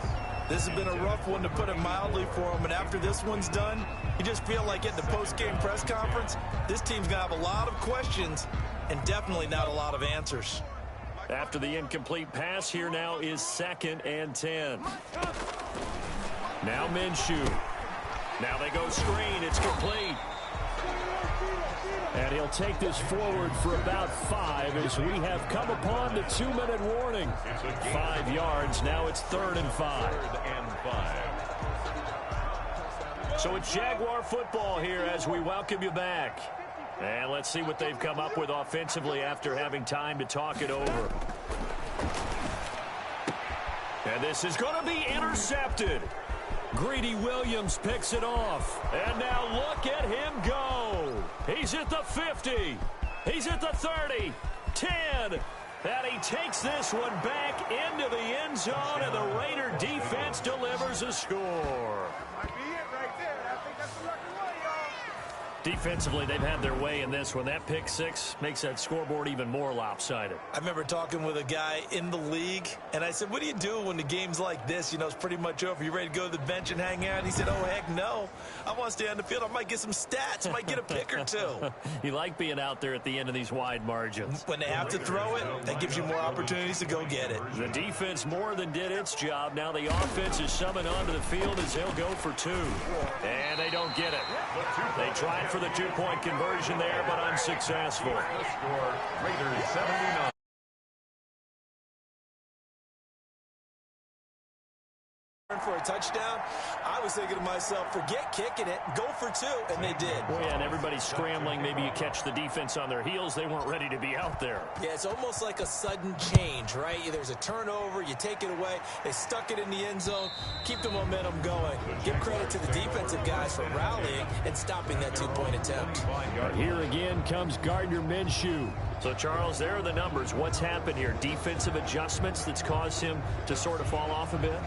This has been a rough one, to put it mildly, for him. And after this one's done, you just feel like at the post-game press conference, this team's going to have a lot of questions and definitely not a lot of answers. After the incomplete pass, here now is 2nd and 10. Now Minshew. Now they go screen. It's complete. And he'll take this forward for about 5 as we have come upon the 2-minute warning. 5 yards. Now it's 3rd and 5. So it's Jaguar football here as we welcome you back. And let's see what they've come up with offensively after having time to talk it over. And this is going to be intercepted. Greedy Williams picks it off. And now look at him go. He's at the 50. He's at the 30. 10. And he takes this one back into the end zone, and the Raider defense delivers a score. Defensively, they've had their way in this one. That pick 6 makes that scoreboard even more lopsided. I remember talking with a guy in the league, and I said, what do you do when the game's like this? You know, it's pretty much over. You ready to go to the bench and hang out? And he said, oh, heck no. I want to stay on the field. I might get some stats. I might get a pick or 2. You like being out there at the end of these wide margins. When they have to throw it, that gives you more opportunities to go get it. The defense more than did its job. Now the offense is summoned onto the field as they'll go for 2. And they don't get it. They tried for for the two-point conversion there, but unsuccessful. The score, Raiders 79. For a touchdown, I was thinking to myself, forget kicking it, go for two, and they did. Well, yeah, and everybody's scrambling. Maybe you catch the defense on their heels. They weren't ready to be out there. Yeah, it's almost like a sudden change, right? There's a turnover, you take it away, they stuck it in the end zone, keep the momentum going. Give credit to the defensive guys for rallying and stopping that two-point attempt. Here again comes Gardner Minshew. So, Charles, there are the numbers. What's happened here? Defensive adjustments that's caused him to sort of fall off a bit?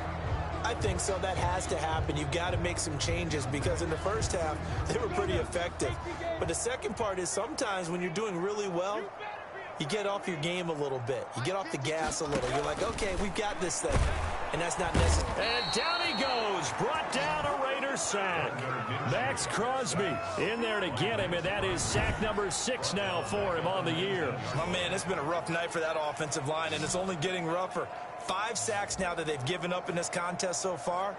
I think so. That has to happen. You've got to make some changes because in the first half, they were pretty effective. But the second part is sometimes when you're doing really well, you get off your game a little bit. You get off the gas a little. You're like, okay, we've got this thing. And that's not necessary. And down he goes. Brought down a Raider sack. Max Crosby in there to get him, and that is sack number 6 now for him on the year. My man, it's been a rough night for that offensive line, and it's only getting rougher. 5 sacks now that they've given up in this contest so far.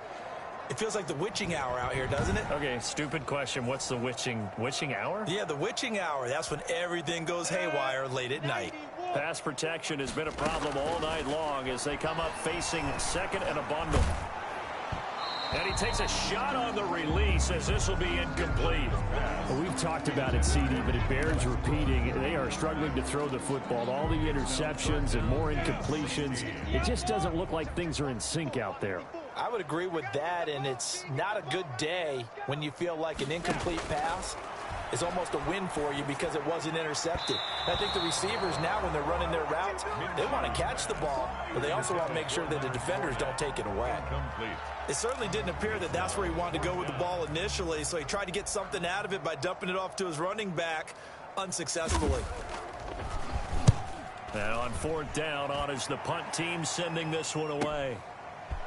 It feels like the witching hour out here, doesn't it? Okay, stupid question. What's the witching hour? Yeah, the witching hour. That's when everything goes haywire late at night. Pass protection has been a problem all night long as they come up facing second and a bundle. And he takes a shot on the release as this will be incomplete. Well, we've talked about it, CD, but it bears repeating. They are struggling to throw the football. All the interceptions and more incompletions. It just doesn't look like things are in sync out there. I would agree with that, and it's not a good day when you feel like an incomplete pass is almost a win for you because it wasn't intercepted. And I think the receivers now, when they're running their routes, they want to catch the ball, but they also want to make sure that the defenders don't take it away. It certainly didn't appear that that's where he wanted to go with the ball initially, so he tried to get something out of it by dumping it off to his running back unsuccessfully. And on 4th down, on is the punt team sending this one away.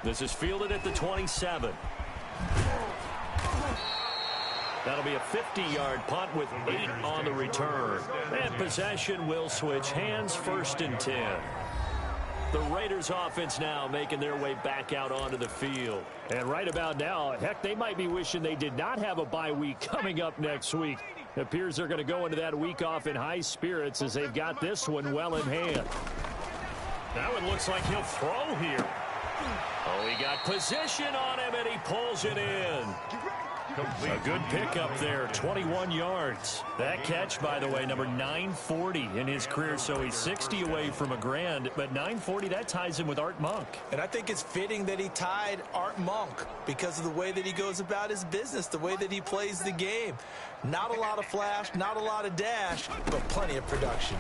This is fielded at the 27. That'll be a 50-yard punt with 8 on the return. And possession will switch hands, 1st and 10. The Raiders offense now making their way back out onto the field. And right about now, heck, they might be wishing they did not have a bye week coming up next week. It appears they're going to go into that week off in high spirits as they've got this one well in hand. Now it looks like he'll throw here. Oh, he got position on him, and he pulls it in. A good pickup there, 21 yards. That catch, by the way, number 940 in his career, so he's 60 away from a grand, but 940, that ties him with Art Monk. And I think it's fitting that he tied Art Monk because of the way that he goes about his business, the way that he plays the game. Not a lot of flash, not a lot of dash, but plenty of production.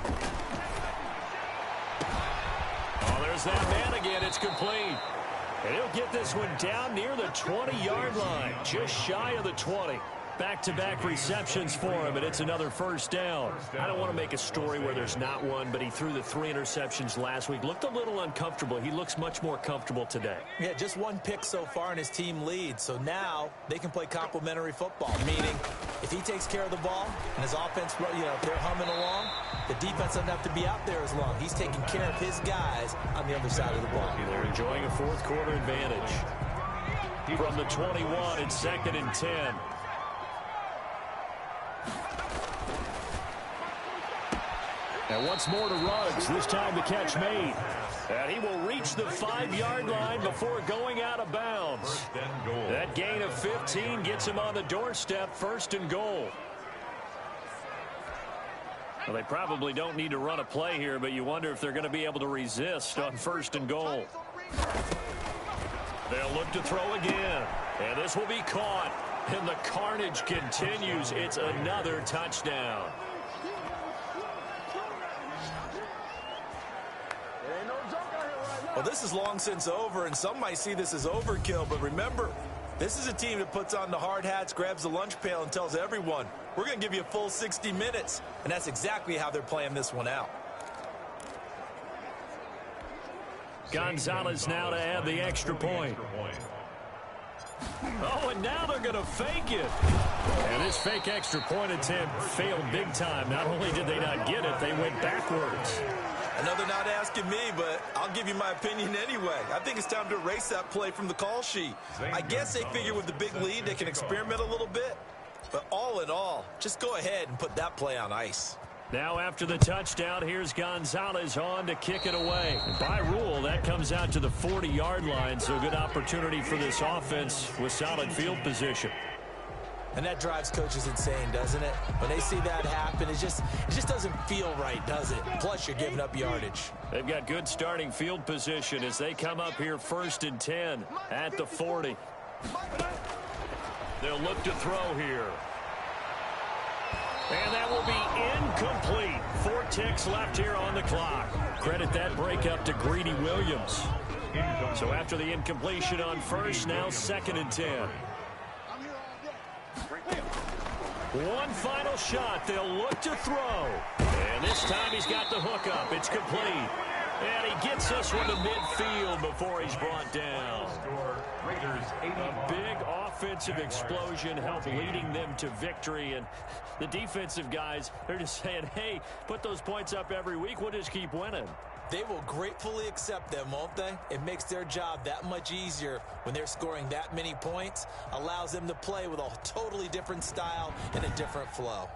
Oh, there's that man again. It's complete. And he'll get this one down near the 20-yard line, just shy of the 20. Back-to-back receptions for him, and it's another 1st down. I don't want to make a story where there's not one, but he threw the 3 interceptions last week. Looked a little uncomfortable. He looks much more comfortable today. Yeah, just 1 pick so far and his team leads. So now they can play complementary football, meaning if he takes care of the ball and his offense, if they're humming along, the defense doesn't have to be out there as long. He's taking care of his guys on the other side of the ball. They're enjoying a 4th quarter advantage. From the 21, it's 2nd and 10. And once more to Ruggs, this time the catch made. And he will reach the 5-yard line before going out of bounds. That gain of 15 gets him on the doorstep, 1st and goal. Well, they probably don't need to run a play here, but you wonder if they're going to be able to resist on 1st and goal. They'll look to throw again. And this will be caught. And the carnage continues. It's another touchdown. Well, this is long since over, and some might see this as overkill, but remember, this is a team that puts on the hard hats, grabs the lunch pail, and tells everyone, we're going to give you a full 60 minutes, and that's exactly how they're playing this one out. Gonzalez now to add the extra point. Oh, and now they're going to fake it. And this fake extra point attempt failed big time. Not only did they not get it, they went backwards. Another not asking me, but I'll give you my opinion anyway. I think it's time to erase that play from the call sheet. I guess they figure with the big lead they can experiment a little bit. But all in all, just go ahead and put that play on ice. Now after the touchdown, here's Gonzalez on to kick it away. And by rule, that comes out to the 40-yard line, so good opportunity for this offense with solid field position. And that drives coaches insane, doesn't it? When they see that happen, it just doesn't feel right, does it? Plus, you're giving up yardage. They've got good starting field position as they come up here 1st and 10 at the 40. They'll look to throw here. And that will be incomplete. 4 ticks left here on the clock. Credit that breakup to Greedy Williams. So after the incompletion on first, now 2nd and 10. One final shot. They'll look to throw. And this time he's got the hook up. It's complete. And he gets this one to midfield before he's brought down. A big offensive explosion helped leading them to victory. And the defensive guys, they're just saying, hey, put those points up every week. We'll just keep winning. They will gratefully accept them, won't they? It makes their job that much easier when they're scoring that many points. Allows them to play with a totally different style and a different flow.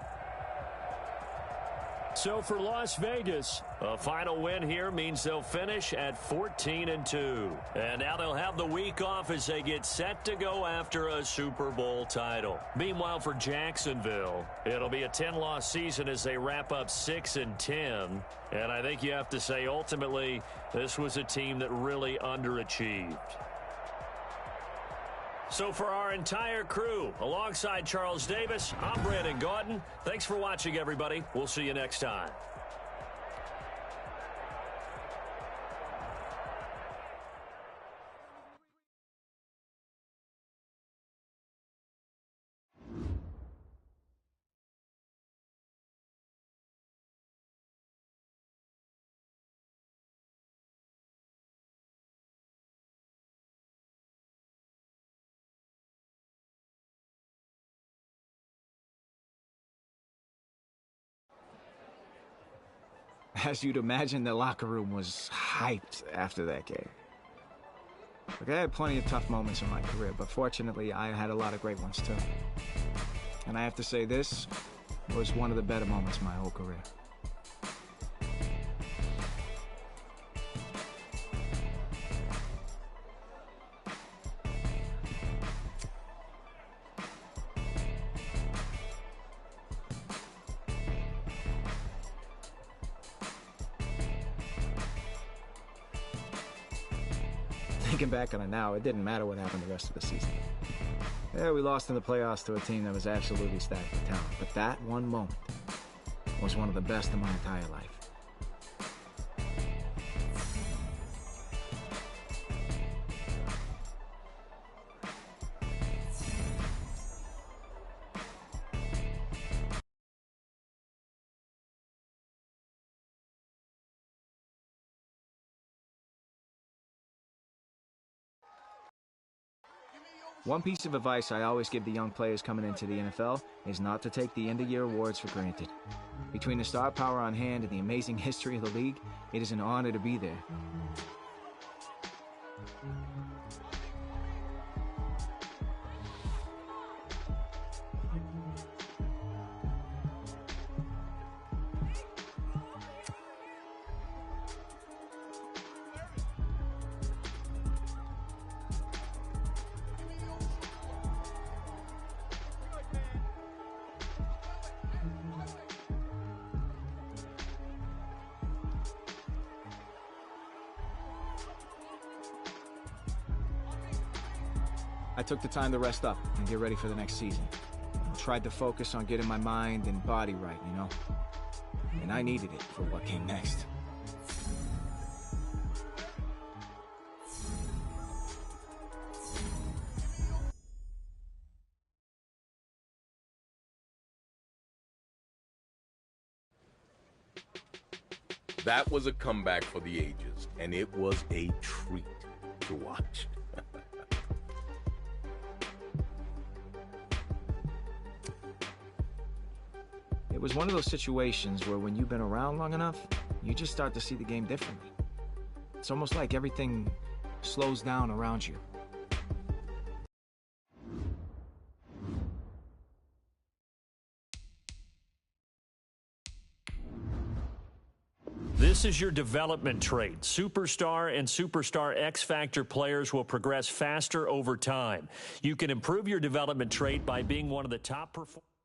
So for Las Vegas, a final win here means they'll finish at 14-2. And now they'll have the week off as they get set to go after a Super Bowl title. Meanwhile, for Jacksonville, it'll be a 10-loss season as they wrap up 6-10. And I think you have to say, ultimately, this was a team that really underachieved. So for our entire crew, alongside Charles Davis, I'm Brandon Gaudin. Thanks for watching, everybody. We'll see you next time. As you'd imagine, the locker room was hyped after that game. Look, I had plenty of tough moments in my career, but fortunately, I had a lot of great ones too. And I have to say, this was one of the better moments of my whole career. Thinking back on it now, it didn't matter what happened the rest of the season. Yeah, we lost in the playoffs to a team that was absolutely stacked with talent. But that one moment was one of the best in my entire life. One piece of advice I always give the young players coming into the NFL is not to take the end-of-year awards for granted. Between the star power on hand and the amazing history of the league, it is an honor to be there. I took the time to rest up and get ready for the next season. I tried to focus on getting my mind and body right, you know? And I needed it for what came next. That was a comeback for the ages, and it was a treat to watch. It was one of those situations where when you've been around long enough, you just start to see the game differently. It's almost like everything slows down around you. This is your development trait. Superstar and Superstar X-Factor players will progress faster over time. You can improve your development trait by being one of the top performers.